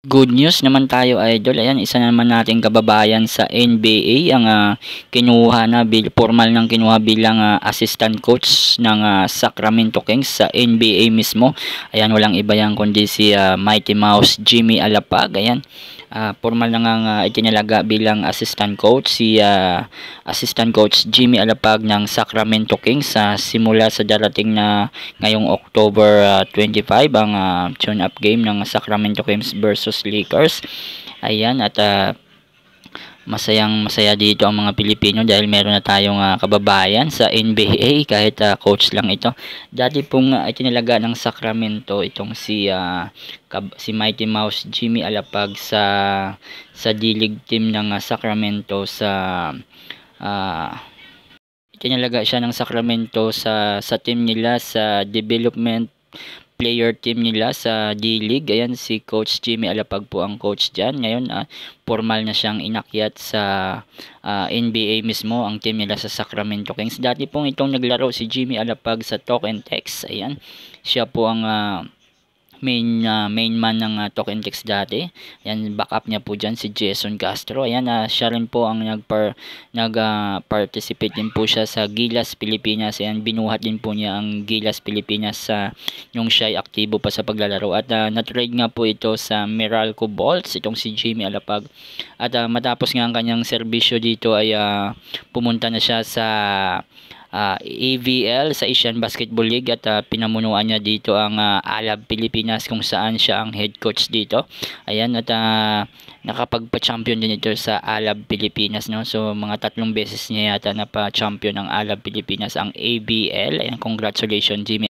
Good news naman tayo, idol. Ayan, isa na naman nating kababayan sa NBA ang kinuha na formal ng kinuha bilang assistant coach ng Sacramento Kings sa NBA mismo. Ayan, walang iba yan kundi si Mighty Mouse Jimmy Alapag. Ayan, formal na nga itinalaga bilang assistant coach si assistant coach Jimmy Alapag ng Sacramento Kings simula sa darating na ngayong October 25 ang tune-up game ng Sacramento Kings versus Lakers. Ayan, at masaya dito ang mga Pilipino dahil meron na tayong kababayan sa NBA kahit coach lang ito. Dati pong itinalaga ng Sacramento itong si Mighty Mouse Jimmy Alapag sa D-League team ng Sacramento itinalaga siya ng Sacramento sa team nila sa development player team nila sa D-League. Ayan, si Coach Jimmy Alapag po ang coach dyan. Ngayon, formal na siyang inakyat sa NBA mismo, ang team nila sa Sacramento Kings. Dati pong itong naglaro si Jimmy Alapag sa Talk and Text. Ayan, siya po ang main man ng Talk and Text dati. Ayan, backup niya po dyan si Jason Castro. Ayan, siya rin po ang participate din po siya sa Gilas Pilipinas. Ayan, binuhat din po niya ang Gilas Pilipinas yung siya ay aktibo pa sa paglalaro. At na-trade nga po ito sa Meralco Bolts, itong si Jimmy Alapag. At matapos nga ang kanyang serbisyo dito ay pumunta na siya sa AVL, sa Asian Basketball League, at pinamunuan niya dito ang Alab Pilipinas kung saan siya ang head coach dito. Ayan, at nakapagpa-champion din ito sa Alab Pilipinas, no? So mga 3 beses niya yata na pa-champion ng Alab Pilipinas ang AVL. Ayan, congratulations Jimmy.